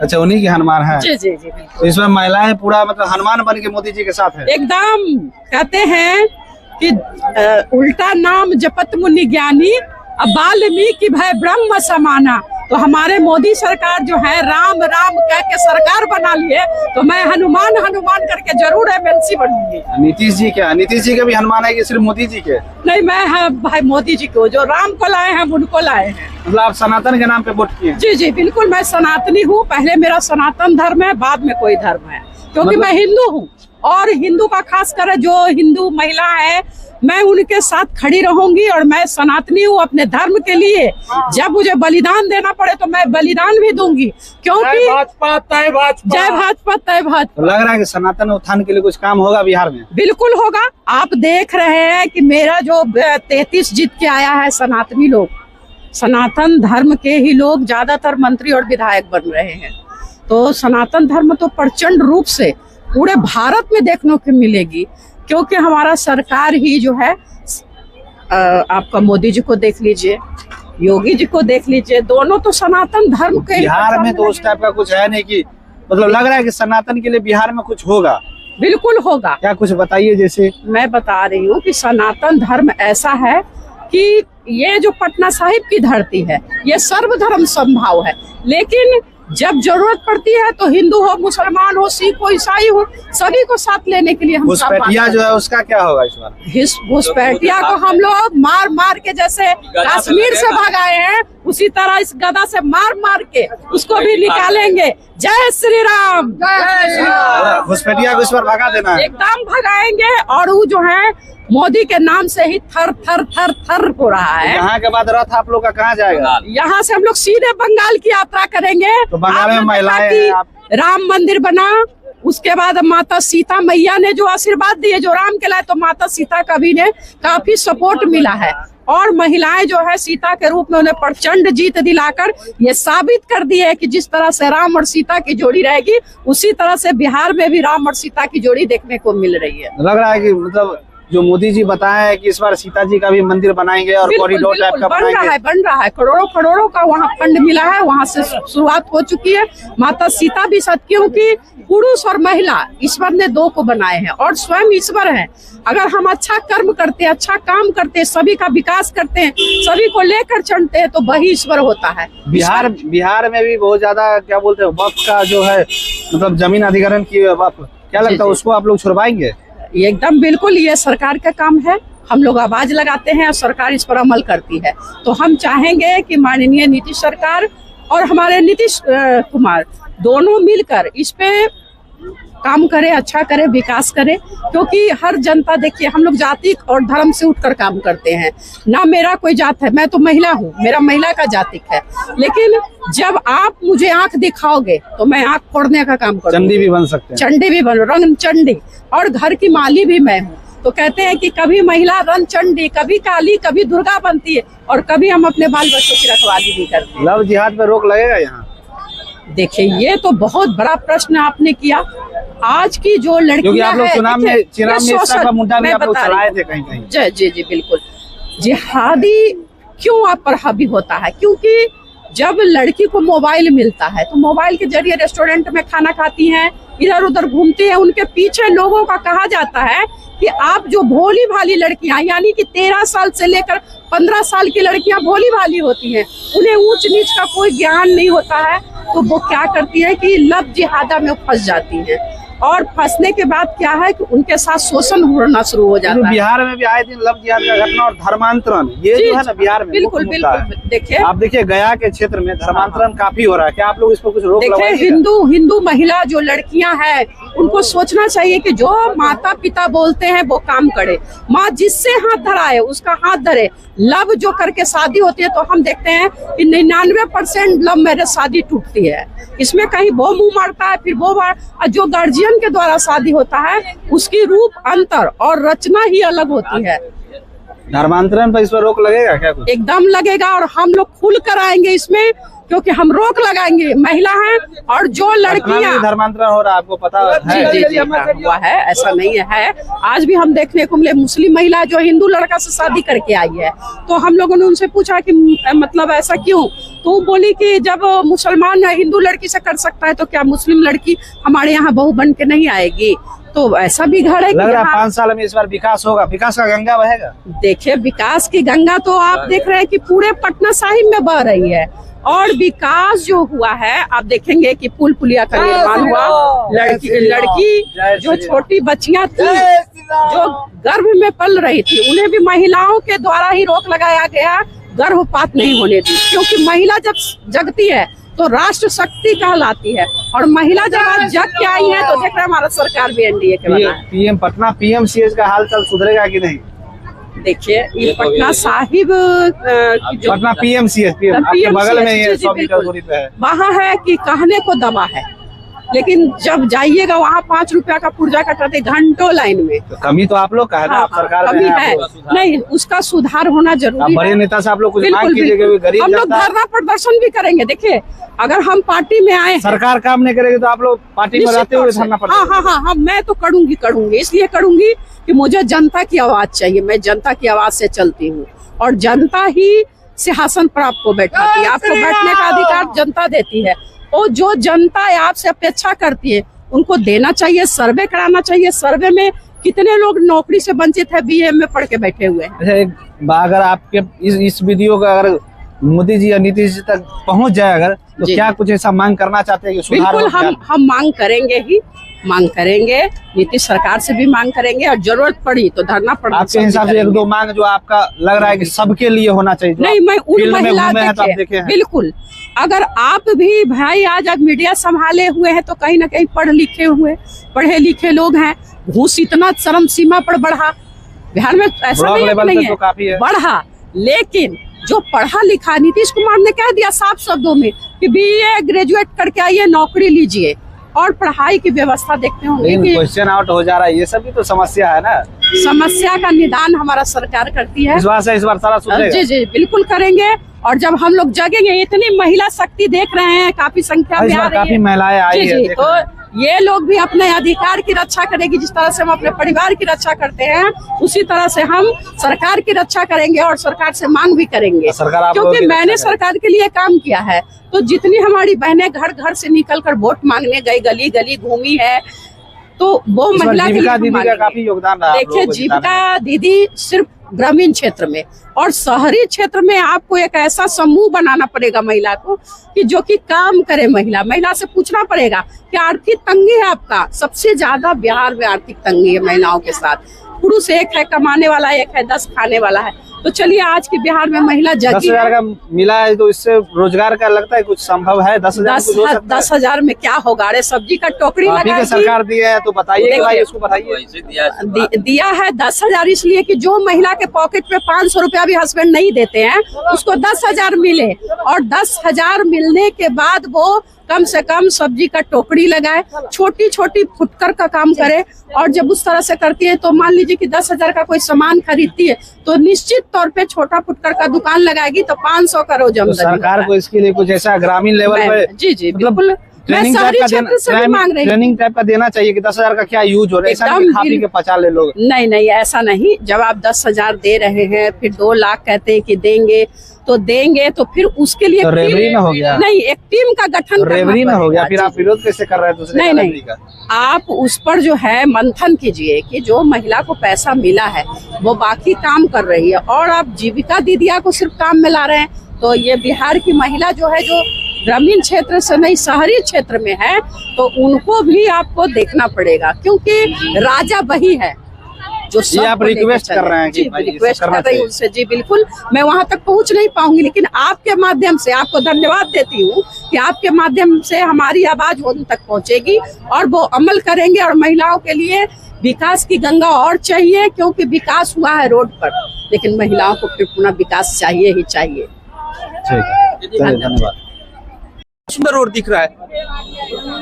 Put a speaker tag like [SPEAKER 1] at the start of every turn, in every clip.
[SPEAKER 1] अच्छा, उन्हीं के हनुमान है।
[SPEAKER 2] जी जी जी।
[SPEAKER 1] तो इसमें महिलाएं पूरा मतलब हनुमान बन के मोदी जी के साथ है।
[SPEAKER 2] एकदम कहते हैं कि उल्टा नाम जपत मुनि ज्ञानी, अब वाल्मीकि भय ब्रह्म समाना। तो हमारे मोदी सरकार जो है राम राम कह के सरकार बना लिए, तो मैं हनुमान हनुमान करके जरूर एमएलसी बनूंगी।
[SPEAKER 1] नीतीश जी क्या, नीतीश जी के भी हनुमान है कि सिर्फ मोदी जी के?
[SPEAKER 2] नहीं, मैं भाई मोदी जी को, जो राम को लाए हैं उनको लाए हैं।
[SPEAKER 1] मतलब आप सनातन के नाम पे वोट किए?
[SPEAKER 2] जी जी बिल्कुल, मैं सनातनी हूँ। पहले मेरा सनातन धर्म है, बाद में कोई धर्म है, क्योंकि मैं हिंदू हूँ। और हिंदू का खास कर जो हिंदू महिला है, मैं उनके साथ खड़ी रहूंगी। और मैं सनातनी हूँ अपने धर्म के लिए। जब मुझे बलिदान देना पड़े तो मैं बलिदान भी दूंगी, क्योंकि
[SPEAKER 3] जय भाजपा तय भाजपा,
[SPEAKER 2] जय भाजपा तय भाजपा।
[SPEAKER 1] तो लग रहा है कि सनातन उत्थान के लिए कुछ काम होगा बिहार में?
[SPEAKER 2] बिल्कुल होगा। आप देख रहे हैं कि मेरा जो 33 जीत के आया है, सनातनी लोग, सनातन धर्म के ही लोग ज्यादातर मंत्री और विधायक बन रहे हैं। तो सनातन धर्म तो प्रचंड रूप से पूरे भारत में देखने को मिलेगी, क्योंकि हमारा सरकार ही जो है, आपका मोदी जी को देख लीजिए, योगी जी को देख लीजिए, दोनों तो सनातन धर्म के।
[SPEAKER 1] बिहार में तो उस टाइप का कुछ है नहीं कि मतलब लग रहा है कि सनातन के लिए बिहार में कुछ होगा?
[SPEAKER 2] बिल्कुल होगा।
[SPEAKER 1] क्या कुछ बताइए। जैसे मैं
[SPEAKER 2] बता रही हूँ कि सनातन धर्म ऐसा है कि ये जो पटना साहिब की धरती है, ये सर्वधर्म समभाव है। लेकिन जब जरूरत पड़ती है तो हिंदू हो, मुसलमान हो, सिख हो, ईसाई हो, सभी को साथ लेने के लिए हम
[SPEAKER 1] घुसपैठिया जो है उसका क्या होगा इस बार?
[SPEAKER 2] घुसपैठिया को हम लोग मार मार के, जैसे कश्मीर से भगाए हैं, उसी तरह इस गदा से मार मार के उसको भी निकालेंगे। जय श्री राम।
[SPEAKER 1] घुसपैठिया को इस बार भगा देना है?
[SPEAKER 2] एकदम भगाएंगे। और वो जो है मोदी के नाम से ही थर थर थर थर हो रहा है।
[SPEAKER 1] यहाँ के बाद रथ आप लोग का कहाँ जाएगा?
[SPEAKER 2] यहाँ से हम लोग सीधे बंगाल की यात्रा करेंगे।
[SPEAKER 1] तो बंगाल में महिलाएं
[SPEAKER 2] राम मंदिर बना, उसके बाद माता सीता मैया ने जो आशीर्वाद दिए, जो राम के लाए, तो माता सीता का भी ने काफी सपोर्ट मिला है। और महिलाएं जो है सीता के रूप में उन्हें प्रचंड जीत दिलाकर ये साबित कर दी है कि जिस तरह से राम और सीता की जोड़ी रहेगी, उसी तरह से बिहार में भी राम और सीता की जोड़ी देखने को मिल रही है।
[SPEAKER 1] लग रहा है कि मतलब जो मोदी जी बताए हैं कि इस बार सीता जी का भी मंदिर बनाएंगे और कॉरिडोर टाइप का बनाएंगे।
[SPEAKER 2] बन रहा है। करोड़ों का वहाँ फंड मिला है, वहाँ से शुरुआत हो चुकी है। माता सीता भी सत्य, क्योंकि पुरुष और महिला ईश्वर ने दो को बनाए हैं और स्वयं ईश्वर है। अगर हम अच्छा कर्म करते हैं, अच्छा काम करते हैं, सभी का विकास करते हैं, सभी को लेकर चलते हैं, तो वही ईश्वर होता है।
[SPEAKER 1] बिहार में भी बहुत ज्यादा क्या बोलते हैं वक्फ का जो है, मतलब जमीन अधिग्रहण की वक्फ, क्या लगता है उसको आप लोग छुड़वाएंगे?
[SPEAKER 2] एकदम बिल्कुल, ये सरकार का काम है। हम लोग आवाज लगाते हैं और सरकार इस पर अमल करती है। तो हम चाहेंगे कि माननीय नीतीश सरकार और हमारे नीतीश कुमार दोनों मिलकर इस पे काम करे, अच्छा करे, विकास करे। क्योंकि हर जनता, देखिए हम लोग जाति और धर्म से उठकर काम करते हैं ना। मेरा कोई जात है, मैं तो महिला हूँ, मेरा महिला का जातिक है। लेकिन जब आप मुझे आंख दिखाओगे तो मैं आंख फोड़ने का काम करूँगी।
[SPEAKER 1] चंडी भी बन सकते हैं।
[SPEAKER 2] चंडी भी बन, रंग चंडी, और घर की माली भी मैं हूँ। तो कहते हैं कि कभी महिला रंग चंडी, कभी काली, कभी दुर्गा बनती है, और कभी हम अपने बाल बच्चों की रखवाली भी करते हैं।
[SPEAKER 1] लव जिहाद पे रोक लगेगा यहाँ?
[SPEAKER 2] देखिए, ये तो बहुत बड़ा प्रश्न आपने किया। आज की जो लड़कियां
[SPEAKER 1] आप लोग चुनाव में इसका मुद्दा भी आप लोग चलाए थे कहीं।
[SPEAKER 2] जी बिल्कुल। जिहादी क्यों आप पर हावी होता है? क्योंकि जब लड़की को मोबाइल मिलता है तो मोबाइल के जरिए रेस्टोरेंट में खाना खाती हैं, इधर उधर घूमती हैं, उनके पीछे लोगों का कहा जाता है कि आप जो भोली भाली लड़कियां, यानी कि 13 साल से लेकर 15 साल की लड़कियां भोली भाली होती हैं, उन्हें ऊंच नीच का कोई ज्ञान नहीं होता है। तो वो क्या करती है कि लव जिहादा में फंस जाती हैं। और फंसने के बाद क्या है कि उनके साथ शोषण होना शुरू हो जाता है।
[SPEAKER 1] बिहार में भी आए दिन लव जिहाद का घटना और धर्मांतरण, ये जो है ना बिहार में
[SPEAKER 2] बिल्कुल देखिए,
[SPEAKER 1] आप देखिए गया के क्षेत्र में धर्मांतरण काफी हो रहा है। क्या आप लोग इस पर कुछ रोक लगाएंगे?
[SPEAKER 2] हिंदू महिला जो लड़कियां हैं, उनको सोचना चाहिए कि जो माता पिता बोलते हैं वो काम करे। माँ जिससे हाथ धराए उसका हाथ धरे। लव जो करके शादी होती है तो हम देखते हैं कि 99% लव मैरिज शादी टूटती है। इसमें कहीं वो मुंह मारता है, फिर वो जो गार्जियन के द्वारा शादी होता है उसकी रूप अंतर और रचना ही अलग होती है।
[SPEAKER 1] धर्मांतरण पर इस पर रोक लगेगा क्या कुछ?
[SPEAKER 2] एकदम लगेगा और हम लोग खुल कर आएंगे इसमें, क्योंकि हम रोक लगाएंगे। महिला हैं और जो लड़कियां
[SPEAKER 1] धर्मांतरण हो रहा है आपको पता है?
[SPEAKER 2] जी जी हाँ, हुआ है, ऐसा नहीं है। आज भी हम देखने को मिले मुस्लिम महिला जो हिंदू लड़का से शादी करके आई है, तो हम लोगों ने उनसे पूछा कि मतलब ऐसा क्यों, तो वो बोली कि जब मुसलमान हिंदू लड़की से कर सकता है तो क्या मुस्लिम लड़की हमारे यहाँ बहू बन के नहीं आएगी? तो ऐसा बिगड़ है।
[SPEAKER 1] लग रहा है 5 साल में इस बार विकास होगा, विकास का गंगा बहेगा।
[SPEAKER 2] देखिए विकास की गंगा तो आप देख रहे हैं कि पूरे पटना साहिब में बह रही है, और विकास जो हुआ है आप देखेंगे कि पुल पुलिया का निर्माण हुआ। लड़की जो छोटी बच्चियां थी जो गर्भ में पल रही थी, उन्हें भी महिलाओं के द्वारा ही रोक लगाया गया, गर्भपात नहीं होने दी, क्योंकि महिला जब जगती है तो राष्ट्र शक्ति कहलाती है, और महिला जब आज जग के आई है तो देख रहे हैं हमारा सरकार भी एनडीए के बना है।
[SPEAKER 1] पीएम पटना पीएमसीएच का हाल चाल सुधरेगा कि नहीं?
[SPEAKER 2] देखिए ये पटना साहिब जो
[SPEAKER 1] पटना पीएमसीएच आपके बगल में ये 100 मीटर दूरी पे है,
[SPEAKER 2] वहाँ है कि कहने को दवा है, लेकिन जब जाइएगा वहाँ 5 रुपया का पुर्जा कटाते घंटों लाइन में।
[SPEAKER 1] तो कमी तो आप लोग का है ना, आप सरकार
[SPEAKER 2] कमी है, नहीं उसका सुधार होना जरूरी है।
[SPEAKER 1] बड़े नेता से आप लोग कुछ मांग
[SPEAKER 2] बिल्कुल
[SPEAKER 1] कीजिए, गरीब
[SPEAKER 2] हम लोग धरना प्रदर्शन भी करेंगे। देखिए अगर हम पार्टी में आए,
[SPEAKER 1] सरकार काम नहीं करेगी तो आप लोग पार्टी में रहते हुए धरना प्रदर्शन?
[SPEAKER 2] हाँ, मैं तो करूंगी, इसलिए करूंगी कि मुझे जनता की आवाज चाहिए। मैं जनता की आवाज से चलती हूँ, और जनता ही सिंहासन पर आपको बैठाती है, आपको बैठने का अधिकार जनता देती है, और जो जनता आपसे अपेक्षा करती है उनको देना चाहिए। सर्वे कराना चाहिए, सर्वे में कितने लोग नौकरी से वंचित है, बीए में पढ़ के बैठे हुए हैं।
[SPEAKER 1] अच्छा, अगर आपके इस वीडियो का अगर मोदी जी या नीतीश जी तक पहुंच जाए अगर, तो क्या कुछ ऐसा मांग करना चाहते हैं कि सुधार हो?
[SPEAKER 2] बिल्कुल हम मांग करेंगे ही, मांग करेंगे, नीतीश सरकार से भी मांग करेंगे, और जरूरत पड़ी तो धरना प्रदर्शन।
[SPEAKER 1] आपके हिसाब से 1-2 मांग जो आपका लग रहा है कि सबके लिए होना चाहिए?
[SPEAKER 2] नहीं, मैं उन महिला
[SPEAKER 1] देखे
[SPEAKER 2] बिल्कुल, अगर आप भी भाई आज मीडिया संभाले हुए हैं तो कहीं ना कहीं पढ़े लिखे लोग हैं। घूस इतना चरम सीमा पर बढ़ा बिहार में, ऐसा नहीं है, बढ़ा, लेकिन जो पढ़ा लिखा, नीतीश कुमार ने कह दिया साफ शब्दों में कि बीए ग्रेजुएट करके आइए, नौकरी लीजिए, और पढ़ाई की व्यवस्था देखते होंगे कि
[SPEAKER 1] क्वेश्चन आउट हो जा रहा है। ये सब भी तो समस्या है ना,
[SPEAKER 2] समस्या का निदान हमारा सरकार करती है।
[SPEAKER 1] इस बार सारा सुधरेगा?
[SPEAKER 2] जी बिल्कुल करेंगे, और जब हम लोग जगेंगे, इतनी महिला शक्ति देख रहे हैं, काफी संख्या में आ रही है,
[SPEAKER 1] काफी महिलाएं आई है,
[SPEAKER 2] तो ये लोग भी अपने अधिकार की रक्षा करेगी। जिस तरह से हम अपने परिवार की रक्षा करते हैं, उसी तरह से हम सरकार की रक्षा करेंगे, और सरकार से मांग भी करेंगे, क्योंकि मैंने सरकार के लिए काम किया है। तो जितनी हमारी बहनें घर घर से निकल कर वोट मांगने गई, गली गली घूमी है, तो वो महिला
[SPEAKER 1] दीदी का काफी योगदान रहा।
[SPEAKER 2] देखिए जीविका दीदी सिर्फ ग्रामीण क्षेत्र में, और शहरी क्षेत्र में आपको एक ऐसा समूह बनाना पड़ेगा महिला को कि जो कि काम करे। महिला से पूछना पड़ेगा कि आर्थिक तंगी है आपका, सबसे ज्यादा बिहार में आर्थिक तंगी है महिलाओं के साथ। पुरुष एक है कमाने वाला, एक है 10 खाने वाला है। तो चलिए आज की बिहार में महिला जगी
[SPEAKER 1] 10,000 का मिला है, तो इससे रोजगार का लगता है कुछ संभव है?
[SPEAKER 2] 10,000 में क्या होगा? अरे सब्जी का टोकरी लगा
[SPEAKER 1] सरकार दिया है, तो बताइए उसको बताइए।
[SPEAKER 2] दिया है 10,000 इसलिए कि जो महिला के पॉकेट में 500 रुपया भी हस्बैंड नहीं देते हैं, उसको 10,000 मिले, और 10,000 मिलने के बाद वो कम से कम सब्जी का टोकरी लगाए, छोटी छोटी फुटकर का काम करे। और जब उस तरह से करती है तो मान लीजिए कि 10,000 का कोई सामान खरीदती है, तो निश्चित तौर पे छोटा फुटकर का दुकान लगाएगी तो 500 का रोज आमदनी।
[SPEAKER 1] सरकार को इसके लिए कुछ ऐसा ग्रामीण लेवल पे
[SPEAKER 2] जी बिल्कुल ट्रेनिंग
[SPEAKER 1] टाइप का देना चाहिए कि 10,000 का क्या यूज हो रहा है, ऐसा नहीं खा पी के पचा ले लोग।
[SPEAKER 2] नहीं ऐसा नहीं। जब आप 10,000 दे रहे हैं, फिर 2 लाख कहते हैं कि देंगे, तो फिर उसके लिए
[SPEAKER 1] रेवरी न हो गया?
[SPEAKER 2] नहीं, एक टीम का गठन
[SPEAKER 1] रेवरी न हो गया, फिर आप विरोध कैसे कर रहे हैं दूसरे?
[SPEAKER 2] नहीं, आप उस पर जो है मंथन कीजिए कि जो महिला को पैसा मिला है वो बाकी काम कर रही है, और आप जीविका दीदिया को सिर्फ काम में ला रहे हैं। तो ये बिहार की महिला जो है, जो ग्रामीण क्षेत्र से नहीं शहरी क्षेत्र में है, तो उनको भी आपको देखना पड़ेगा, क्योंकि राजा वही है जो सब
[SPEAKER 1] आप रिक्वेस्ट कर रहे हैं कि
[SPEAKER 2] रिक्वेस्ट कर रही हूँ उनसे। जी बिल्कुल, मैं वहाँ तक पहुँच नहीं पाऊंगी, लेकिन आपके माध्यम से आपको धन्यवाद देती हूँ कि आपके माध्यम से हमारी आवाज उन तक पहुँचेगी, और वो अमल करेंगे। और महिलाओं के लिए विकास की गंगा और चाहिए, क्योंकि विकास हुआ है रोड पर, लेकिन महिलाओं को फिर पुनः विकास चाहिए ही चाहिए।
[SPEAKER 1] धन्यवाद।
[SPEAKER 3] सुंदर रोड दिख रहा है,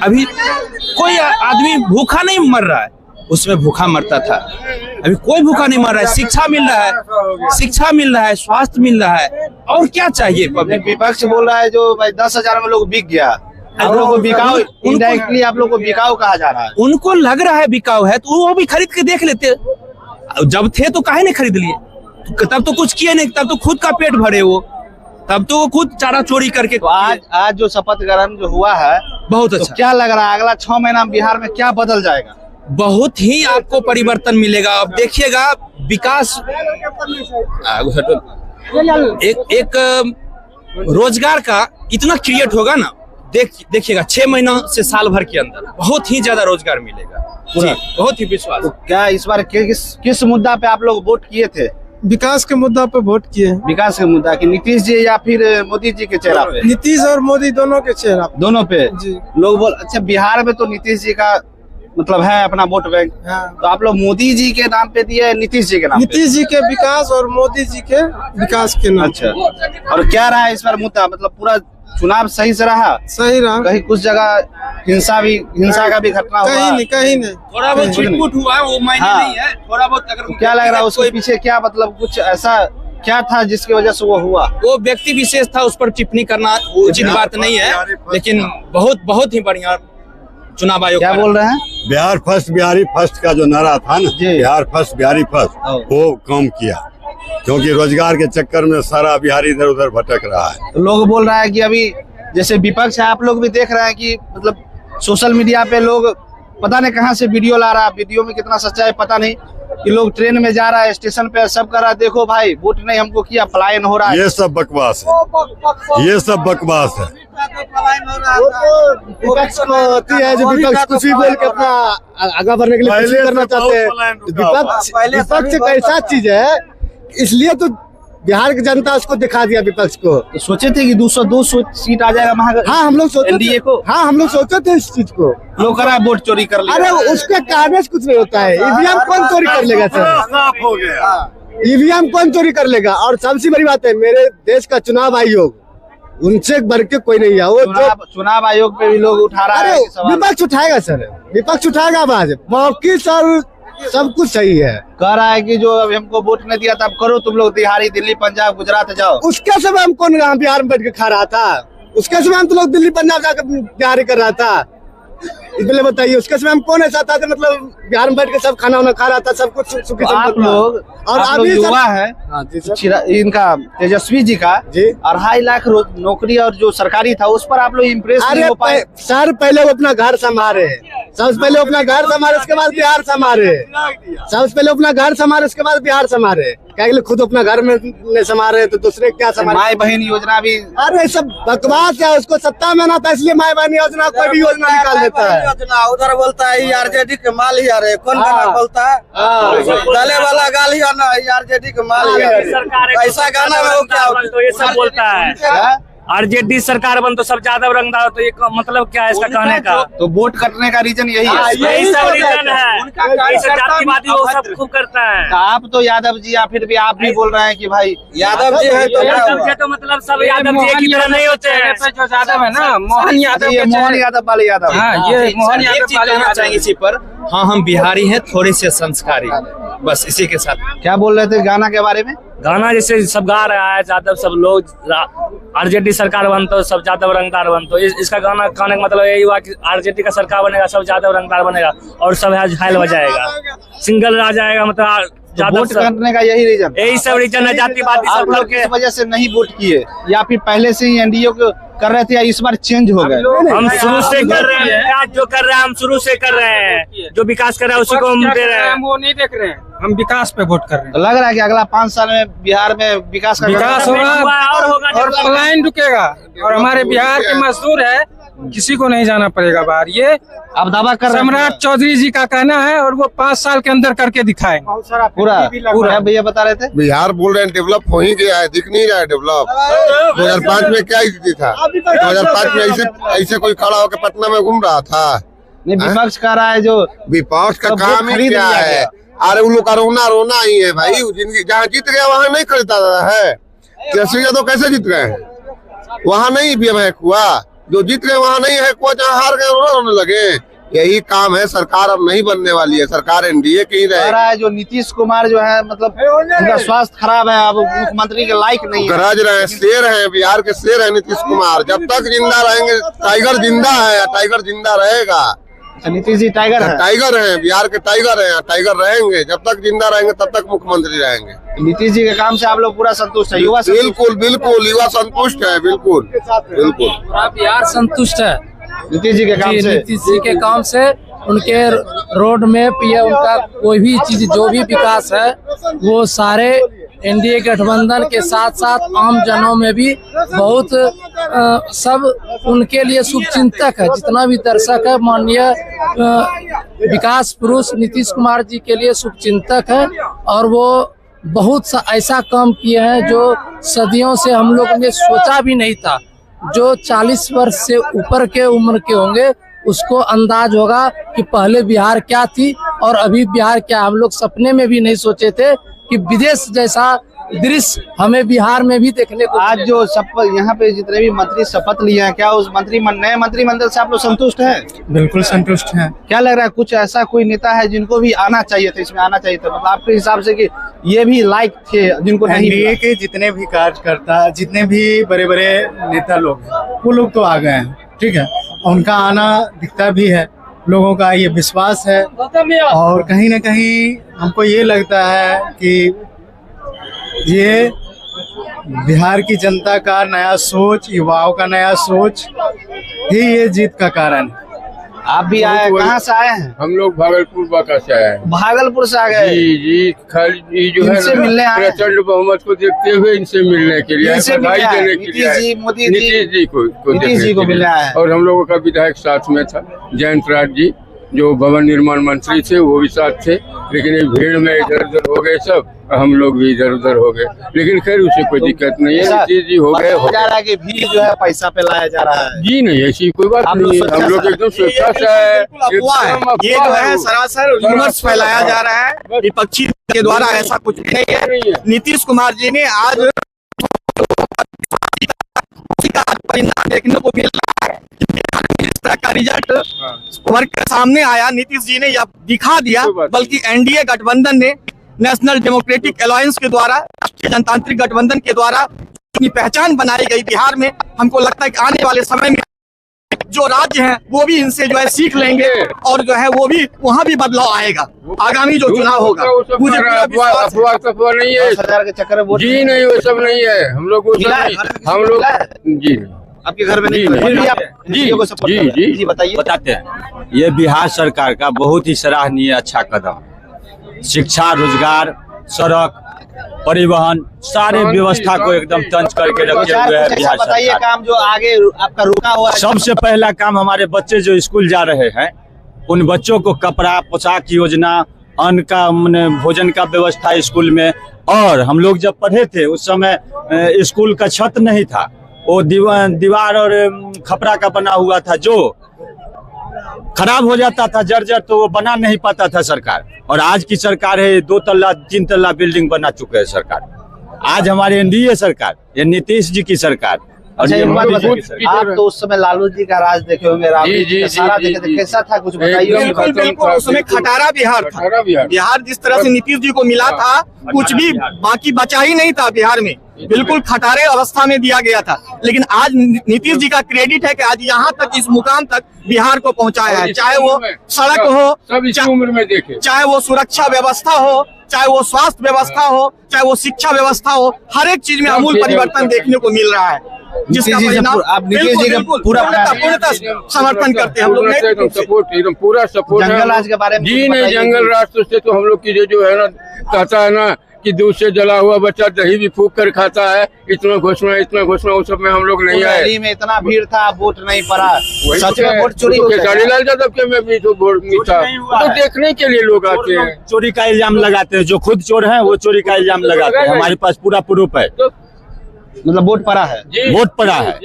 [SPEAKER 3] अभी कोई आदमी भूखा नहीं मर रहा है, उसमें भूखा मरता था। अभी कोई भूखा नहीं मर रहा है। शिक्षा मिल रहा है, शिक्षा मिल रहा है, स्वास्थ्य मिल रहा है, और क्या चाहिए पब्लिक।
[SPEAKER 1] विपक्ष बोल रहा है जो भाई 10,000 में लोग बिक गया, आप लोगों को बिकाऊ, इनडायरेक्टली आप लोगों को बिकाऊ कहा जा रहा है।
[SPEAKER 3] उनको लग रहा है बिकाऊ है तो वो भी खरीद के देख लेते। जब थे तो काहे नहीं खरीद लिए, तब तो कुछ किए नहीं, तब तो खुद का पेट भरे वो, तब तो वो खुद चारा चोरी करके।
[SPEAKER 1] तो आज जो शपथ ग्रहण जो हुआ है
[SPEAKER 3] बहुत
[SPEAKER 1] तो
[SPEAKER 3] अच्छा,
[SPEAKER 1] क्या लग रहा है अगला 6 महीना बिहार में क्या बदल जाएगा?
[SPEAKER 3] बहुत ही आपको परिवर्तन मिलेगा। अब देखिएगा विकास, एक रोजगार का इतना क्रिएट होगा ना, देखिएगा 6 महीना से साल भर के अंदर बहुत ही ज्यादा रोजगार मिलेगा। जी, बहुत ही विश्वास।
[SPEAKER 1] तो क्या इस बार किस मुद्दा पे आप लोग वोट किए थे?
[SPEAKER 4] विकास के मुद्दा पे वोट किए।
[SPEAKER 1] विकास के मुद्दा की नीतीश जी या फिर मोदी जी के चेहरा पे?
[SPEAKER 4] नीतीश और मोदी दोनों के चेहरा पे।
[SPEAKER 1] दोनों पे
[SPEAKER 4] जी।
[SPEAKER 1] लोग बोल, अच्छा बिहार में तो नीतीश जी का मतलब है अपना वोट बैंक,
[SPEAKER 4] हाँ।
[SPEAKER 1] तो आप लोग मोदी जी के नाम पे दिए, नीतीश जी के नाम पे?
[SPEAKER 4] नीतीश जी के विकास और मोदी जी के विकास के नाम।
[SPEAKER 1] अच्छा, और क्या रहा इस बार मुद्दा, मतलब पूरा चुनाव सही से रहा?
[SPEAKER 4] सही रहा।
[SPEAKER 1] कहीं कुछ जगह हिंसा का भी घटना हुआ?
[SPEAKER 4] कहीं नहीं।
[SPEAKER 3] थोड़ा बहुत छिटपुट हुआ है, वो मायने
[SPEAKER 1] हाँ।
[SPEAKER 3] नहीं है। थोड़ा बहुत अगर
[SPEAKER 1] तो क्या लग रहा है उसके पीछे क्या, मतलब कुछ ऐसा क्या था जिसकी वजह से वो हुआ?
[SPEAKER 3] वो व्यक्ति विशेष था, उस पर टिप्पणी करना उचित बात नहीं है, लेकिन बहुत ही बढ़िया चुनाव आयोग।
[SPEAKER 1] क्या बोल रहे हैं?
[SPEAKER 5] बिहार फर्स्ट बिहारी फर्स्ट का जो नारा था ना, बिहार फर्स्ट बिहारी फर्स्ट, वो काम किया, क्योंकि रोजगार के चक्कर में सारा बिहारी इधर उधर भटक रहा है।
[SPEAKER 1] तो लोग बोल रहा है कि अभी जैसे विपक्ष है, आप लोग भी देख रहे हैं कि मतलब सोशल मीडिया पे लोग पता नहीं कहाँ से वीडियो ला रहा है, वीडियो में कितना सच्चा है पता नहीं, कि लोग ट्रेन में जा रहा है, स्टेशन पे सब कर रहा है, देखो भाई वोट नहीं हमको किया, पलायन हो रहा है।
[SPEAKER 5] ये सब बकवास है, ये सब बकवास है।
[SPEAKER 6] विपक्ष को होती है जो विपक्ष कुछ भी बोल के अपना आगे बढ़ने के लिए कुछ भी करना चाहते हैं। विपक्ष एक ऐसा चीज है, इसलिए तो बिहार की जनता उसको दिखा दिया विपक्ष को।
[SPEAKER 1] तो सोचे थे कि 202 सीट आ जाएगा
[SPEAKER 6] हाँ हम लोग सोचे
[SPEAKER 1] एनडीए को।
[SPEAKER 6] हाँ हम लोग सोचे थे इस चीज को।
[SPEAKER 1] लोग करा वोट चोरी कर लिया।
[SPEAKER 6] अरे उसके कारण से कुछ नहीं होता है। ईवीएम कौन चोरी कर लेगा सर?
[SPEAKER 5] साफ हो गया।
[SPEAKER 6] ईवीएम कौन चोरी कर लेगा? और सबसे बड़ी बात है, मेरे देश का चुनाव आयोग उनसे बढ़ के कोई नहीं है। वो
[SPEAKER 1] चुनाव आयोग पे भी लोग उठा रहा है सवाल।
[SPEAKER 6] विपक्ष उठाएगा सर, विपक्ष उठाएगा आवाज। बाकी सर सब कुछ सही है।
[SPEAKER 1] कह रहा है कि जो अभी हमको वोट नहीं दिया था, अब करो तुम लोग दिहाड़ी, दिल्ली पंजाब गुजरात जाओ।
[SPEAKER 6] उसके समय हम कौन बिहार में बैठ के खा रहा था? उसके समय हम तो लोग दिल्ली पंजाब जाकर दिहाड़ी कर रहा था। इसलिए बताइए उसके समय हम कौन ऐसा था कि मतलब बिहार में बैठ के सब खाना वाना खा रहा था, सब कुछ सुखी
[SPEAKER 1] आप लोग
[SPEAKER 6] और अभी
[SPEAKER 1] युवा है इनका तेजस्वी जी का
[SPEAKER 6] जी
[SPEAKER 1] 2.5 लाख नौकरी और जो सरकारी था उस पर आप लोग इम्प्रेस नहीं हो पाए?
[SPEAKER 6] सर पहले वो अपना घर संभाले, सबसे पहले अपना घर संभाले, उसके बाद बिहार संभाले। सबसे पहले अपना घर संभाले, उसके बाद बिहार संभाले। क्या खुद अपना घर में नहीं संभाले तो दूसरे क्या संभाले?
[SPEAKER 1] माई बहन योजना भी,
[SPEAKER 6] अरे सब बकवास है। उसको सत्ता में ना था इसलिए माई बहन योजना कोई भी योजना निकाल देता है।
[SPEAKER 7] उधर बोलता है आरजेडी के माल ही आ रहे, कौन गाना बोलता है? गले वाला गाल ही आना आरजेडी के माल ही आ रहे। ऐसा गाना में वो क्या
[SPEAKER 8] तो ये सब बोलता है आरजेडी सरकार बन तो सब यादव रंगदार, तो ये मतलब क्या है इसका कहने का?
[SPEAKER 1] तो वोट कटने का रीजन यही है।
[SPEAKER 8] यही सब रीजन है। ये सब जातिवादी वो सब खूब करता है।
[SPEAKER 1] तो आप तो यादव जी या फिर भी आप भी बोल रहे हैं कि भाई
[SPEAKER 7] यादव जी है
[SPEAKER 8] तो मतलब सब यादव जी एक ही तरह नहीं होते हैं।
[SPEAKER 7] जो यादव है ना, मोहन यादव,
[SPEAKER 1] ये मोहन यादव वाले यादव।
[SPEAKER 7] ये मोहन
[SPEAKER 3] एक
[SPEAKER 7] यादव
[SPEAKER 3] चीज कहना चाहेंगे इसी पर, हाँ हम बिहारी हैं, थोड़े से संस्कारी, बस इसी के साथ।
[SPEAKER 1] क्या बोल रहे थे गाना के बारे में?
[SPEAKER 8] गाना जैसे सब गा रहा है यादव, सब लोग आरजेडी सरकार बनतो सब यादव रंगदार बनतो। इसका गाना गाने का मतलब यही हुआ कि आरजेडी का सरकार बनेगा, सब यादव रंगदार बनेगा और सब हाइल बजाएगा, सिंगल आ जाएगा। मतलब
[SPEAKER 1] वोट करने का यही रीजन,
[SPEAKER 8] यही सब रीजन है। जातिवादी सब लोग के
[SPEAKER 1] इस वजह से नहीं वोट किए या फिर पहले से ही एनडीए को कर रहे थे या इस बार चेंज हो गए?
[SPEAKER 8] हम शुरू से कर रहे हैं, आज जो कर रहे हैं हम शुरू से कर रहे हैं। जो विकास कर रहा है उसी को हम दे रहे हैं।
[SPEAKER 7] वो नहीं देख रहे हैं, हम विकास पे वोट कर रहे हैं।
[SPEAKER 1] तो लग रहा है कि अगला 5 साल में बिहार में विकास
[SPEAKER 7] होगा
[SPEAKER 8] और होगा
[SPEAKER 7] और पलायन रुकेगा। और हमारे बिहार के मजदूर है, किसी को नहीं जाना पड़ेगा बाहर। ये
[SPEAKER 1] आप दावा कर रहे हैं?
[SPEAKER 7] सम्राट चौधरी जी का कहना है और वो 5 साल के अंदर करके दिखाएंगे
[SPEAKER 1] पूरा। भैया बता रहे थे
[SPEAKER 5] बिहार बोल रहे हैं डेवलप हो ही गया है, दिख नहीं रहा है डेवलप। 2005 में क्या स्थिति था? 2005 में ऐसे कोई खड़ा होकर पटना में घूम रहा था?
[SPEAKER 1] नहीं, विपक्ष कह रहा है जो
[SPEAKER 5] विपक्ष का
[SPEAKER 1] सब
[SPEAKER 5] काम ही
[SPEAKER 1] खरीद
[SPEAKER 5] क्या
[SPEAKER 1] लिया
[SPEAKER 5] है? अरे उन लोग का रोना ही है भाई। जिंदगी जहाँ जीत गया वहाँ नहीं खरीदा है। तेजस्वी यादव कैसे जीत गए हैं? वहाँ नहीं भी है कुआ, जो जीत गए वहाँ नहीं है कुआ, जहाँ हार गए रोने लगे।
[SPEAKER 9] यही काम है। सरकार अब नहीं बनने वाली है, सरकार एनडीए की ही
[SPEAKER 1] कह
[SPEAKER 9] रहेगी।
[SPEAKER 1] रहा है जो नीतीश कुमार जो है मतलब उनका स्वास्थ्य खराब है, अब मुख्यमंत्री के लायक नहीं है।
[SPEAKER 9] गरज रहे हैं, शेर हैं, बिहार के शेर है नीतीश कुमार। जब तक जिंदा रहेंगे, टाइगर जिंदा है, टाइगर जिंदा रहेगा।
[SPEAKER 1] अच्छा, नीतीश जी टाइगर है?
[SPEAKER 9] टाइगर हैं, बिहार के टाइगर हैं, टाइगर रहेंगे। जब तक जिंदा रहेंगे तब तक मुख्यमंत्री रहेंगे।
[SPEAKER 1] नीतीश जी के काम से आप लोग पूरा संतुष्ट है? युवा
[SPEAKER 9] बिल्कुल बिल्कुल, युवा संतुष्ट है, बिल्कुल बिल्कुल।
[SPEAKER 10] पूरा बिहार संतुष्ट है
[SPEAKER 1] नीतीश जी के काम से।
[SPEAKER 10] नीतीश जी के काम से, उनके रोड मैप या उनका कोई भी चीज जो भी विकास है वो सारे एनडीए गठबंधन के साथ साथ आम जनों में भी बहुत सब उनके लिए शुभचिंतक है। जितना भी दर्शक है माननीय विकास पुरुष नीतीश कुमार जी के लिए शुभचिंतक है, और वो बहुत सा ऐसा काम किए हैं जो सदियों से हम लोग ने सोचा भी नहीं था। जो 40 वर्ष से ऊपर के उम्र के होंगे उसको अंदाज होगा कि पहले बिहार क्या थी और अभी बिहार क्या। हम लोग सपने में भी नहीं सोचे थे कि विदेश जैसा दृश्य हमें बिहार में भी देखने को।
[SPEAKER 1] आज जो शपथ यहाँ पे जितने भी मंत्री शपथ लिए हैं, क्या उस नए मंत्रिमंडल से आप लोग संतुष्ट हैं?
[SPEAKER 11] बिल्कुल संतुष्ट हैं।
[SPEAKER 1] क्या लग रहा है कुछ ऐसा कोई नेता है जिनको भी आना चाहिए था, इसमें आना चाहिए था, मतलब आपके हिसाब से कि ये भी लायक थे जिनको नहीं मिला?
[SPEAKER 11] एनडीए के जितने भी कार्यकर्ता, जितने भी बड़े बड़े नेता लोग हैं वो लोग तो आ गए हैं, ठीक है। उनका आना दिखता भी है, लोगों का ये विश्वास है। और कहीं ना कहीं हमको ये लगता है कि ये बिहार की जनता का नया सोच, युवाओं का नया सोच ही ये जीत का कारण है।
[SPEAKER 1] आप भी आए, कहाँ से आए हैं?
[SPEAKER 12] हम लोग भागलपुर बांका से आए हैं।
[SPEAKER 1] भागलपुर से आ गए?
[SPEAKER 12] जी खाली जो है
[SPEAKER 1] इनसे मिलने आए?
[SPEAKER 12] प्रचंड बहुमत को देखते हुए इनसे मिलने के लिए, बधाई देने के लिए, नीतीश जी को मिलने आए। और हम लोगों का विधायक साथ में था, जयंत राज जी जो भवन निर्माण मंत्री थे, वो भी साथ थे। लेकिन एक भीड़ में इधर उधर हो गए सब, हम लोग भी इधर उधर हो गए। लेकिन खैर उसे कोई दिक्कत नहीं है, नीतीश जी हो गए।
[SPEAKER 1] जा रहा है कि भीड़ जो है पैसा पे लाया जा रहा है?
[SPEAKER 12] जी नहीं, ऐसी कोई बात नहीं है। हम लोग एकदम स्वच्छता से है।
[SPEAKER 7] ये जो है सरासर रूमर्स फैलाया जा रहा है विपक्षी के द्वारा, ऐसा कुछ नहीं है। नीतीश कुमार जी ने आज परिणाम देखने को मिल रहा है, इस तरह का रिजल्ट वर्क के सामने आया। नीतीश जी ने यह दिखा दिया, बल्कि एनडीए गठबंधन ने नेशनल डेमोक्रेटिक अलायंस के द्वारा, राष्ट्रीय जनतांत्रिक गठबंधन के द्वारा अपनी पहचान बनाई गई बिहार में। हमको लगता है कि आने वाले समय में जो राज्य हैं वो भी इनसे जो है सीख लेंगे, और जो है वो भी वहाँ भी बदलाव आएगा। आगामी जो चुनाव होगा मुझे
[SPEAKER 12] अफवाह नहीं है,
[SPEAKER 1] सरकार के चक्कर में
[SPEAKER 12] जी नहीं, वो सब नहीं है। हम लोग जी
[SPEAKER 1] आपके घर में नहीं?
[SPEAKER 3] जी
[SPEAKER 1] बताइए।
[SPEAKER 13] बताते हैं, ये बिहार सरकार का बहुत ही सराहनीय अच्छा कदम है। शिक्षा, रोजगार, सड़क, परिवहन, सारे व्यवस्था को एकदम तंज करके रखे हुए है बिहार
[SPEAKER 1] बताइए
[SPEAKER 13] सरकार।
[SPEAKER 1] काम जो आगे आपका रुका हुआ है।
[SPEAKER 13] सबसे पहला काम, हमारे बच्चे जो स्कूल जा रहे हैं उन बच्चों को कपड़ा, पोशाक योजना, अन्न का भोजन का व्यवस्था स्कूल में। और हम लोग जब पढ़े थे उस समय स्कूल का छत नहीं था, वो दीवार और खपरा का बना हुआ था, जो खराब हो जाता था जर्जर, तो वो बना नहीं पाता था सरकार। और आज की सरकार है 2 तल्ला 3 तल्ला बिल्डिंग बना चुके हैं सरकार। आज हमारे एनडीए सरकार, ये नीतीश जी की सरकार।
[SPEAKER 1] अच्छा, एक बात बताइए, आप तो उस समय लालू जी का राज देखे होंगे, सारा देखे थे, कैसा था कुछ बताइए।
[SPEAKER 7] बिल्कुल बिल्कुल, उसमें खटारा बिहार था। बिहार जिस तरह से नीतीश जी को मिला था, कुछ भी बाकी बचा ही नहीं था बिहार में, बिल्कुल खटारे अवस्था में दिया गया था। लेकिन आज नीतीश जी का क्रेडिट है कि आज यहाँ तक, इस मुकाम तक बिहार को पहुँचाया है। चाहे वो सड़क हो,
[SPEAKER 12] उम्र में देखे,
[SPEAKER 7] चाहे वो सुरक्षा व्यवस्था हो, चाहे वो स्वास्थ्य व्यवस्था हो, चाहे वो शिक्षा व्यवस्था हो, हर एक चीज में आमूल परिवर्तन देखने को मिल रहा है, जिसका परिणाम
[SPEAKER 1] आप नीतीश जी का
[SPEAKER 7] पूर्णतः समर्थन करते हैं हम लोग।
[SPEAKER 12] एकदम पूरा सपोर्ट है।
[SPEAKER 1] जंगल राज के बारे में
[SPEAKER 12] जी नहीं, जंगल राज से तो हम लोग की जो है ना, कहता है ना कि दूध से जला हुआ बच्चा दही भी फूक कर खाता है, इतना घोषणा वो सब में हम लोग नहीं आए।
[SPEAKER 1] रैली में इतना भीड़ था, वोट नहीं पड़ा, सच में वोट चोरी हो गया।
[SPEAKER 12] लाल यादव के में भी तो वोट नहीं था, तो देखने के लिए लोग आते हैं।
[SPEAKER 13] चोरी का इल्जाम लगाते हैं, जो खुद चोर हैं वो चोरी का इल्जाम लगाते हैं। हमारे पास पूरा प्रूफ है,
[SPEAKER 1] मतलब वोट पड़ा है,
[SPEAKER 13] वोट पड़ा है।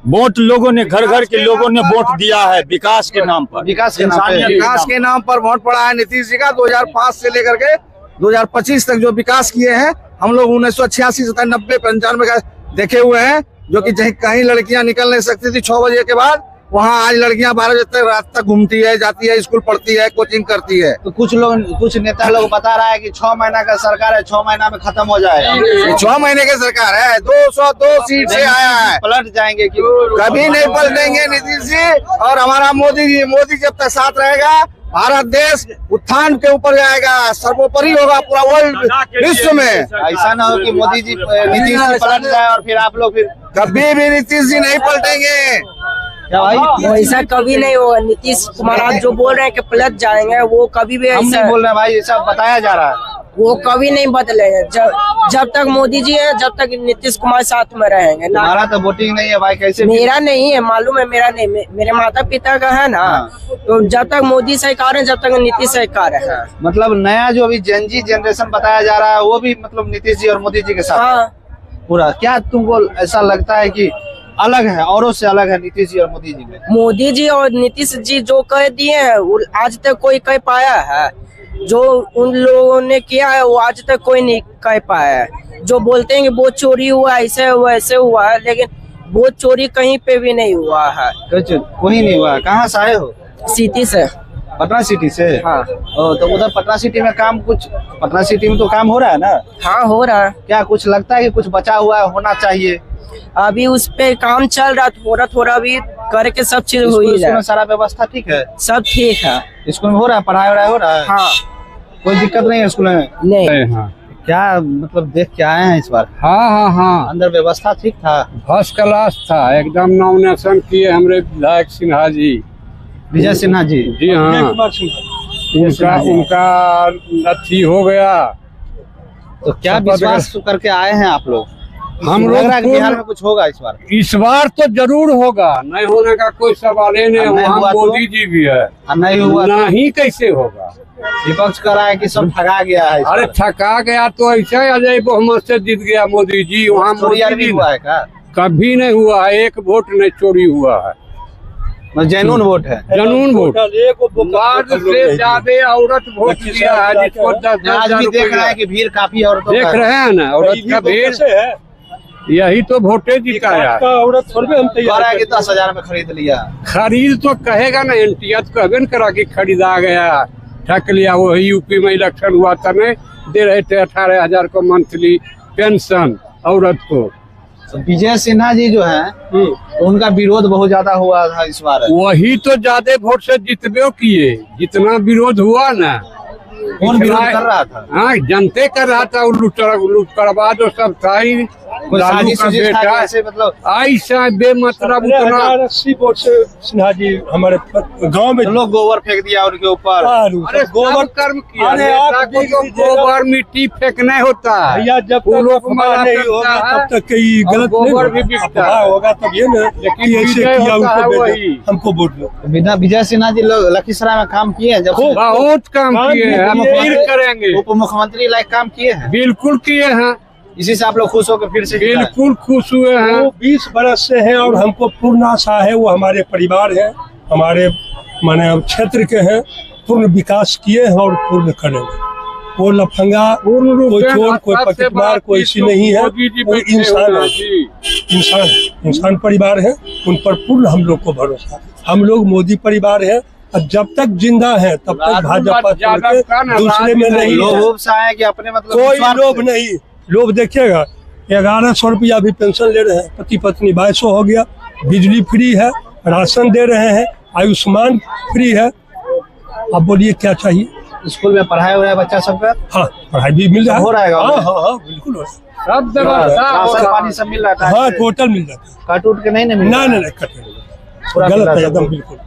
[SPEAKER 13] वोट लोगों ने, घर घर के लोगों ने वोट दिया है विकास के नाम पर।
[SPEAKER 1] विकास के
[SPEAKER 7] नाम पर वोट पड़ा है नीतीश जी का। 2005 से लेकर के 2025 तक जो विकास किए हैं, हम लोग 1986, 97, 95 का देखे हुए हैं, जो कि कहीं लड़कियां निकल नहीं सकती थी 6 बजे के बाद,
[SPEAKER 14] वहाँ आज लड़कियां 12 बजे तक रात तक घूमती है, जाती है, स्कूल पढ़ती है, कोचिंग करती है।
[SPEAKER 1] तो कुछ नेता लोग बता रहा है कि 6 महीना का सरकार है, 6 महीना में खत्म हो जाएगा।
[SPEAKER 14] 6 महीने की सरकार है, 202 सीट से आया है,
[SPEAKER 1] पलट जाएंगे कि
[SPEAKER 14] कभी नहीं पलटेंगे नीतीश जी। और हमारा मोदी जब तक साथ रहेगा, भारत देश उत्थान के ऊपर जाएगा, सर्वोपरि होगा पूरा वर्ल्ड विश्व में।
[SPEAKER 1] ऐसा ना हो कि मोदी जी नीतीश जी पलट जाए और फिर आप लोग फिर
[SPEAKER 14] कभी भी नीतीश जी नहीं पलटेंगे।
[SPEAKER 1] क्या भाई?
[SPEAKER 15] ऐसा कभी नहीं होगा। नीतीश कुमार आप जो बोल रहे हैं कि पलट जाएंगे, वो कभी भी
[SPEAKER 1] हम नहीं बोल रहे भाई, ये सब बताया जा रहा है।
[SPEAKER 15] वो कभी नहीं बदलेंगे। जब तक मोदी जी है, जब तक नीतीश कुमार साथ में रहेंगे।
[SPEAKER 1] हमारा तो वोटिंग नहीं है भाई, कैसे?
[SPEAKER 15] मेरा नहीं है, मालूम है, मेरा नहीं, मेरे माता पिता का है ना। तो जब तक मोदी सरकार है, जब तक नीतीश सरकार है।
[SPEAKER 1] मतलब नया जो अभी जेनजी जनरेशन बताया जा रहा है, वो भी मतलब नीतीश जी और मोदी जी के साथ।
[SPEAKER 15] हाँ।
[SPEAKER 1] पूरा क्या तुमको ऐसा लगता है कि अलग है, औरों से अलग है नीतीश जी और मोदी जी में?
[SPEAKER 15] मोदी जी और नीतीश जी जो कह दिए हैं, वो आज तक कोई कह पाया है? जो उन लोगों ने किया है, वो आज तक कोई नहीं कह पाया है। जो बोलते हैं कि वो चोरी हुआ, ऐसे हुआ, ऐसे हुआ है, लेकिन वो चोरी कहीं पे भी नहीं हुआ है।
[SPEAKER 1] वही नहीं हुआ। कहाँ से आए हो?
[SPEAKER 15] सिटी से।
[SPEAKER 1] पटना सिटी से?
[SPEAKER 15] हाँ।
[SPEAKER 1] तो उधर पटना सिटी में काम पटना सिटी में तो काम हो रहा है ना?
[SPEAKER 15] हाँ, हो रहा है।
[SPEAKER 1] क्या कुछ लगता है कि कुछ बचा हुआ है, होना चाहिए?
[SPEAKER 15] अभी उस पे काम चल रहा, थोड़ा थोड़ा भी करके सब चीज हो ही रहा है।
[SPEAKER 1] सारा व्यवस्था ठीक है?
[SPEAKER 15] सब ठीक है।
[SPEAKER 1] स्कूल में हो रहा है, पढ़ाई वढ़ाई हो रहा है?
[SPEAKER 15] हाँ।
[SPEAKER 1] कोई दिक्कत नहीं है स्कूल में?
[SPEAKER 15] नहीं।
[SPEAKER 1] हाँ। क्या मतलब देख के आए हैं इस बार?
[SPEAKER 12] हाँ।
[SPEAKER 1] अंदर व्यवस्था ठीक था?
[SPEAKER 12] फर्स्ट क्लास था एकदम। नॉमिनेशन किए हमारे विधायक सिन्हा जी,
[SPEAKER 1] विजय सिन्हा जी।
[SPEAKER 12] जी हाँ, उनका अथी हो गया।
[SPEAKER 1] तो क्या विश्वास करके आए हैं आप लोग?
[SPEAKER 12] हम लोग
[SPEAKER 1] बिहार में कुछ होगा इस बार?
[SPEAKER 12] इस बार तो जरूर होगा, नहीं होने का कोई सवाल ही नहीं। वहाँ मोदी जी भी है,
[SPEAKER 1] नहीं हुआ
[SPEAKER 12] नहीं कैसे होगा?
[SPEAKER 1] विपक्ष कर रहा है कि सब ठगा गया है।
[SPEAKER 12] अरे ठगा गया तो ऐसा अजय बहुमत से जीत गया मोदी जी। वहाँ
[SPEAKER 1] चोरी भी हुआ है क्या?
[SPEAKER 12] कभी नहीं हुआ है, एक वोट नहीं चोरी हुआ है।
[SPEAKER 1] जनून वोट है,
[SPEAKER 12] जनून वोट। से ज्यादा औरत वोट दिया है, जिसको 10,000
[SPEAKER 1] भी देख रहे हैं कि भीड़ काफी औरतों
[SPEAKER 12] देख रहे हैं ना, औरत का भीड़। यही तो वोटे जिताया।
[SPEAKER 4] औरत थोड़े हम तैयार
[SPEAKER 1] है कि 10,000 में खरीद लिया।
[SPEAKER 12] खरीद तो कहेगा ना, एनटीआर कहबे न करा कि खरीदा गया, ठक लिया। वही यूपी में इलेक्शन हुआ था, नहीं दे रहे थे 18,000 को मंथली पेंशन औरत को।
[SPEAKER 1] विजय सिन्हा जी जो है, तो उनका विरोध बहुत ज्यादा हुआ था इस बार।
[SPEAKER 12] वही तो ज्यादा वोट से जितबे किए। जितना विरोध हुआ ना,
[SPEAKER 1] कौन विरोध कर रहा था?
[SPEAKER 12] हाँ, जनते कर रहा था। लूट करवा दो सब था ही। लालू का बेटा
[SPEAKER 1] मतलब
[SPEAKER 12] ऐसा बेमतलब उतना
[SPEAKER 4] 80 वोट से सिन्हा जी हमारे गांव में
[SPEAKER 1] लोग गोबर फेंक दिया उनके ऊपर।
[SPEAKER 12] अरे गोबर कर्म किया। गोबर मिट्टी फेंकना होता है
[SPEAKER 4] भैया, जब तक नहीं होगा तब तक कई गलत
[SPEAKER 12] गोबर भी बिकता
[SPEAKER 4] होगा, तब ये ना। लेकिन ऐसे किया हमको वोट दो।
[SPEAKER 1] विजय सिन्हा जी लखीसराय में काम किए हैं, जब
[SPEAKER 12] बहुत काम किए हैं। हम फिर करेंगे।
[SPEAKER 1] उप मुख्यमंत्री लायक काम किए हैं?
[SPEAKER 12] बिल्कुल किए हैं।
[SPEAKER 1] इसी से आप लोग खुश होकर फिर से?
[SPEAKER 12] बिल्कुल खुश हुए हैं।
[SPEAKER 4] वो 20 बरस से है और हमको पूर्ण आशा है। वो हमारे परिवार है, हमारे माने क्षेत्र के हैं। पूर्ण विकास किए हैं और पूर्ण करेंगे। वो लफंगा, कोई चोर, कोई पकड़मार, कोई ऐसी नहीं है। वो इंसान है, इंसान परिवार है। उन पर पूर्ण हम लोग को भरोसा। हम लोग मोदी परिवार है, और जब तक जिंदा है तब तक भाजपा दूसरे में नहीं।
[SPEAKER 1] लोभ से आए कि अपने मतलब?
[SPEAKER 4] कोई लोभ नहीं। लोभ देखिएगा, 1100 रुपया भी पेंशन ले रहे हैं, पति पत्नी 2200 हो गया। बिजली फ्री है, राशन दे रहे हैं, आयुष्मान फ्री है। अब बोलिए क्या चाहिए?
[SPEAKER 1] स्कूल में पढ़ाई हो रहा है बच्चा सबका?
[SPEAKER 4] हाँ, पढ़ाई भी मिल रहा है।
[SPEAKER 1] हो रहा है?
[SPEAKER 4] हाँ, बिल्कुल हो रहा
[SPEAKER 12] है।
[SPEAKER 1] राशन पानी सब मिल रहा है?
[SPEAKER 4] हाँ, टोटल मिल जाता है।
[SPEAKER 1] कट उठ के नहीं मिल रहा?
[SPEAKER 4] नहीं, कट नहीं, गलत है एकदम बिल्कुल।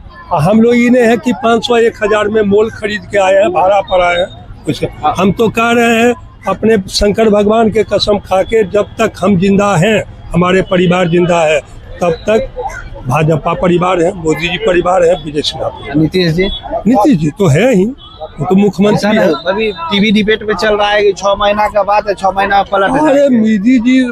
[SPEAKER 4] हम लोग ये है कि 500-1000 में मोल खरीद के आए हैं, भाड़ा पर आए हैं। हम तो कह रहे हैं अपने शंकर भगवान के कसम खा के, जब तक हम जिंदा हैं, हमारे परिवार जिंदा है, तब तक भाजपा परिवार है, मोदी जी परिवार है, विजय सिन्हा।
[SPEAKER 1] नीतीश जी
[SPEAKER 4] तो है ही, वो तो मुख्यमंत्री है।
[SPEAKER 1] अभी टीवी डिबेट में चल रहा है कि 6 महीना का बात है, 6 महीना पलट।
[SPEAKER 4] अरे मोदी जी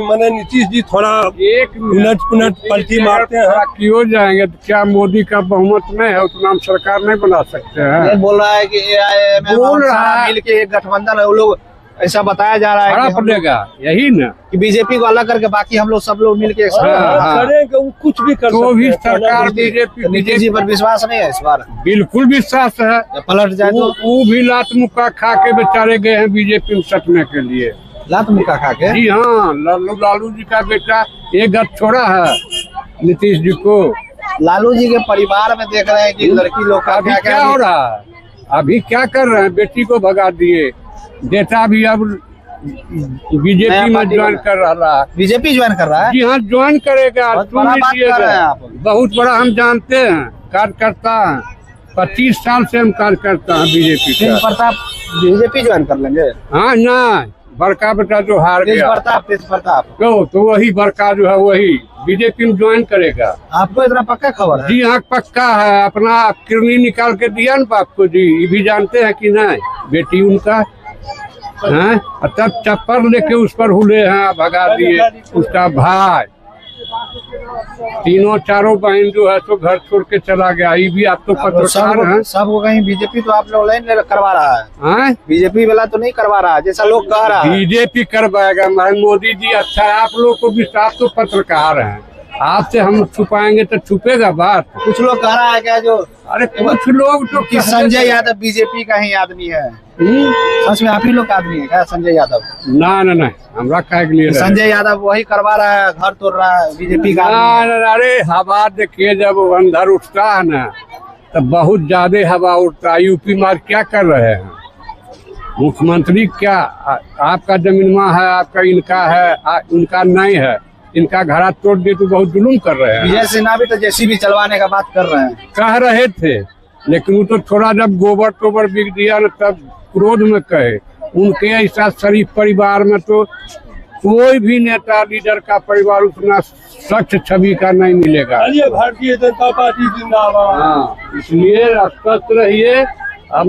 [SPEAKER 4] माने नीतीश जी थोड़ा एक मिनट पलटी मारते हैं।
[SPEAKER 12] क्यों जाएंगे? क्या मोदी का बहुमत नहीं है, उतना हम सरकार नहीं बना सकते हैं?
[SPEAKER 1] बोल रहा है कि AIM मिल के एक गठबंधन है, वो लोग ऐसा बताया जा रहा है
[SPEAKER 12] खड़ा पड़ेगा, यही ना
[SPEAKER 1] कि बीजेपी को अलग करके बाकी हम लोग सब लोग मिलके
[SPEAKER 4] करेंगे, वो कुछ भी कर
[SPEAKER 12] तो भी
[SPEAKER 4] सकते हैं।
[SPEAKER 12] सरकार
[SPEAKER 1] नीतीश जी पर विश्वास नहीं है इस बार?
[SPEAKER 12] बिल्कुल विश्वास है।
[SPEAKER 1] पलट जाए तो
[SPEAKER 12] वो भी लात मुक्का खा के बेचारे गए हैं बीजेपी में सटने के लिए।
[SPEAKER 1] लात मुक्का खा के?
[SPEAKER 12] जी हाँ, लालू जी का बेटा एक गद छोड़ा है नीतीश जी को।
[SPEAKER 1] लालू जी के परिवार में देख रहे हैं कि लड़की लोग का
[SPEAKER 12] अभी क्या हो रहा है, अभी क्या कर रहे हैं, बेटी को भगा दिए, बेटा भी अब बीजेपी में ज्वाइन कर रहा है।
[SPEAKER 1] बीजेपी ज्वाइन कर रहा है?
[SPEAKER 12] जी हाँ, ज्वाइन करेगा।
[SPEAKER 1] बहुत बड़ा बात कर रहे हैं आप।
[SPEAKER 12] बहुत बड़ा हम जानते हैं, कार्यकर्ता हैं, 25 साल से हम कार्यकर्ता हैं बीजेपी
[SPEAKER 1] तेज
[SPEAKER 12] का।
[SPEAKER 1] प्रताप बीजेपी ज्वाइन कर लेंगे?
[SPEAKER 12] हाँ ना, बड़का बेटा जो हार
[SPEAKER 1] तेज
[SPEAKER 12] गया,
[SPEAKER 1] प्रताप
[SPEAKER 12] तो वही बड़का जो है वही बीजेपी में ज्वाइन करेगा।
[SPEAKER 1] आपको इतना पक्का खबर है?
[SPEAKER 12] जी हाँ, पक्का है। अपना किरनी निकाल के दिया ना बाप को जी, ये भी जानते हैं कि नहीं, बेटी उनका है। तब चप्पल लेके उस पर हुले हैं, भगा दिए उसका भाई। तीनों चारों बहन जो है तो घर छोड़ के चला गया। ये भी आप तो पत्रकार हैं।
[SPEAKER 1] सबको कहीं बीजेपी तो आप लोग नहीं करवा रहा है? बीजेपी वाला तो नहीं करवा रहा है जैसा लोग कह रहा है।
[SPEAKER 12] बीजेपी करवाएगा, मोदी जी अच्छा है। आप लोग को भी, आप तो पत्रकार हैं, आपसे हम छुपाएंगे तो छुपेगा बात।
[SPEAKER 1] कुछ लोग कह रहा है क्या जो,
[SPEAKER 12] अरे कुछ लोग तो
[SPEAKER 1] कि संजय यादव बीजेपी का ही आदमी है? सच में आप ही लोग का आदमी है क्या संजय यादव?
[SPEAKER 12] ना हमरा कहे के लिए
[SPEAKER 1] संजय यादव वही करवा रहा है, घर तोड़ रहा है, बीजेपी का?
[SPEAKER 12] अरे हवा देखिए, जब अंदर उठता है ना तब बहुत ज्यादा हवा उठता है। यूपी मार क्या कर रहे हैं मुख्यमंत्री? क्या आपका जमीनमा है, आपका इनका है, उनका नहीं है। इनका घड़ा तोड़ दिए तो बहुत जुलूम कर रहे हैं।
[SPEAKER 1] विजय सिन्हा भी तो जेसीबी चलवाने का बात कर रहे हैं।
[SPEAKER 12] कह रहे थे, लेकिन वो तो थोड़ा जब गोबर बिक दिया न तब क्रोध में कहे। उनके ऐसा शरीफ परिवार में तो कोई भी नेता लीडर का परिवार उतना स्वच्छ छवि का नहीं मिलेगा।
[SPEAKER 4] भारतीय जनता पार्टी जिंदाबाद।
[SPEAKER 12] हाँ, इसलिए स्वस्थ रहिए। अब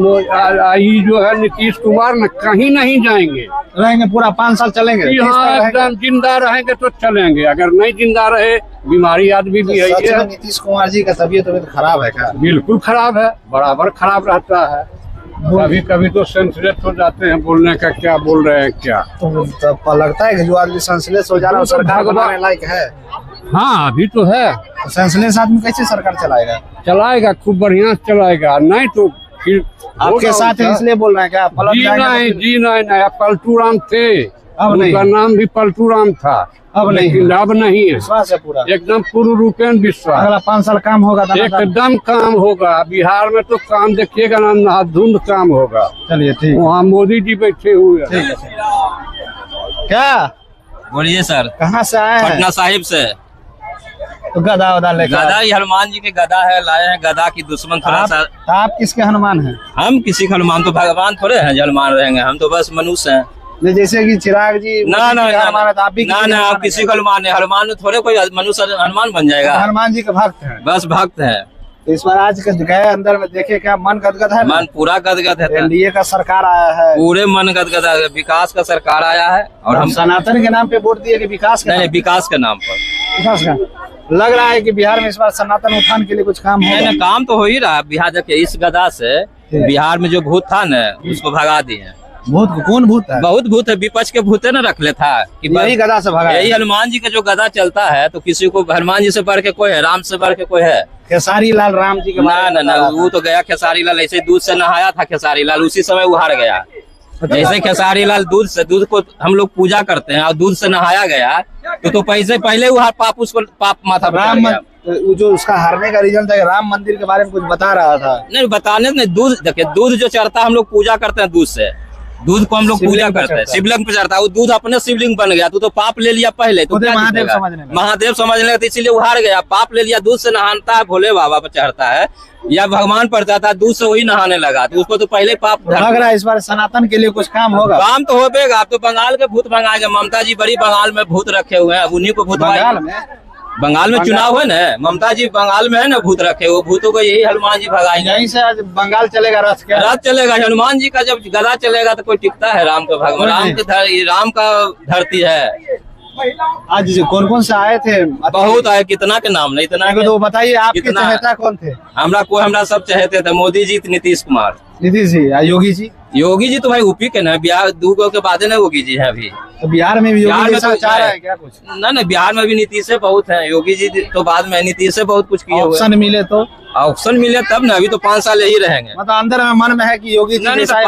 [SPEAKER 12] ये जो है नीतीश कुमार न कहीं नहीं जाएंगे,
[SPEAKER 1] रहेंगे पूरा 5 साल चलेंगे?
[SPEAKER 12] हाँ, एकदम जिंदा रहेंगे तो चलेंगे, अगर नहीं जिंदा रहे बीमारी आदमी भी है।
[SPEAKER 1] नीतीश कुमार जी का तबीयत खराब है क्या?
[SPEAKER 12] बिल्कुल खराब है, बराबर खराब रहता है। कभी कभी तो सेंसलेस हो जाते हैं, बोलने का क्या बोल रहे हैं क्या।
[SPEAKER 1] तो लगता है कि जो आदमी सेंसलेस हो जा रहा है सरकार बनाने लायक है?
[SPEAKER 12] हाँ, अभी तो है।
[SPEAKER 1] सेंसलेस आदमी कैसे सरकार चलाएगा?
[SPEAKER 12] चलाएगा, खूब बढ़िया चलाएगा। नहीं तो फिर
[SPEAKER 1] आपके साथ है इसलिए बोल रहे हैं क्या?
[SPEAKER 12] जी नहीं, पलटू राम थे, उनका नाम भी पलटू राम था, अब नहीं है।
[SPEAKER 1] विश्वास है पूरा?
[SPEAKER 12] एकदम पूर्ण रूपेण विश्वास।
[SPEAKER 1] अगला 5 साल काम होगा?
[SPEAKER 12] एकदम काम होगा। बिहार में तो काम देखिएगा ना, धुंध काम होगा।
[SPEAKER 1] चलिए ठीक।
[SPEAKER 12] वहाँ मोदी जी बैठे हुए हैं।
[SPEAKER 1] क्या
[SPEAKER 16] बोलिए सर?
[SPEAKER 1] कहाँ से आए हैं?
[SPEAKER 16] पटना साहिब से।
[SPEAKER 1] तो गदा लेकर?
[SPEAKER 16] गदा ही हनुमान जी के गदा है, लाए हैं। गदा की दुश्मन थोड़ा सा।
[SPEAKER 1] आप किसके हनुमान हैं?
[SPEAKER 16] हम किसी का हनुमान तो भगवान थोड़े हैं जो हनुमान रहेंगे, हम तो बस मनुष्य हैं।
[SPEAKER 1] जैसे कि चिराग जी
[SPEAKER 16] ना आप किसी का हनुमान है। हनुमान थोड़े कोई मनुष्य हनुमान बन जाएगा।
[SPEAKER 1] हनुमान जी के भक्त हैं?
[SPEAKER 16] बस भक्त है।
[SPEAKER 1] इस बार आज गए अंदर में देखे क्या मन गदगद है?
[SPEAKER 16] मन पूरा गदगद है।
[SPEAKER 1] एनडीए का सरकार आया है,
[SPEAKER 16] पूरे मन गदगद है। विकास का सरकार आया है और हम
[SPEAKER 1] सनातन के नाम पे वोट दिए कि विकास का?
[SPEAKER 16] नहीं, विकास के नाम पर।
[SPEAKER 1] विकास का लग रहा है कि बिहार में इस बार सनातन उत्थान के लिए कुछ काम है?
[SPEAKER 16] नहीं, काम तो हो ही रहा है। बिहार देखिए, इस गदा से बिहार में जो भूत था न उसको भगा दिए।
[SPEAKER 1] भूत? कौन भूत है?
[SPEAKER 16] बहुत भूत है, विपक्ष के भूत है न रख ले था कि
[SPEAKER 1] यही गदा से भगा?
[SPEAKER 16] यही हनुमान जी का जो गदा चलता है, तो किसी को हनुमान जी से बढ़ के कोई है, राम से बढ़ के कोई है?
[SPEAKER 1] खेसारी लाल राम जी के
[SPEAKER 16] ना, वो तो गया खेसारी लाल, ऐसे दूध से नहाया था खेसारी लाल, उसी समय वो हार गया। जैसे खेसारी लाल दूध को हम लोग पूजा करते हैं और दूध से नहाया गया तो पैसे पहले वो पाप उसको पाप माथा
[SPEAKER 1] वो जो उसका हारने का रीजन था राम मंदिर के बारे में कुछ बता रहा था।
[SPEAKER 16] नहीं बताने नहीं, दूध देखिए, दूध जो चढ़ता है हम लोग पूजा करते हैं, दूध से दूध को हम लोग पूजा करते हैं, शिवलिंग पे चढ़ता है। वो दूध अपने शिवलिंग बन गया तो पाप ले लिया पहले, तो महादेव समझने लगा, इसीलिए वो हार गया। पाप ले लिया, दूध से नहाता है, भोले बाबा पर चढ़ता है या भगवान पर जाता है, दूध से वही नहाने लगा, तो उसको तो पहले पाप
[SPEAKER 1] लग रहा है। इस बार सनातन के लिए कुछ काम होगा?
[SPEAKER 16] काम तो होगा। आप तो बंगाल के भूत मंगाएंगे, ममता जी बड़ी बंगाल में भूत रखे हुए हैं, उन्हीं को भूत बंगाल में चुनाव है ना, ममता जी बंगाल में है ना भूत रखे, वो भूतों को यही हनुमान जी भगाएंगे।
[SPEAKER 1] यहीं से आज बंगाल चलेगा रथ? क्या
[SPEAKER 16] रथ चलेगा? हनुमान जी का जब गदा चलेगा तो कोई टिकता है? राम का भगवान, राम का धरती है,
[SPEAKER 1] आज कौन कौन से आए थे?
[SPEAKER 16] बहुत आए, कितना के नाम नहीं, इतना
[SPEAKER 1] तो बताइए आपके चहेता कौन थे?
[SPEAKER 16] हमरा सब चाहते थे, मोदी जी, नीतीश कुमार।
[SPEAKER 1] नीतीश जी, योगी जी?
[SPEAKER 16] योगी जी तो भाई यूपी के ना, बिहार 2 के बाद ना योगी जी है अभी।
[SPEAKER 1] तो बिहार में भी योगी जी चाह रहा है क्या कुछ?
[SPEAKER 16] ना बिहार में भी नीतीश से बहुत है, योगी जी तो बाद में नीतीश से बहुत कुछ किए हुए।
[SPEAKER 1] ऑप्शन मिले तो?
[SPEAKER 16] ऑप्शन मिले तब ना, अभी तो 5 साल यही रहेंगे।
[SPEAKER 1] मतलब अंदर में मन में है कि योगी जी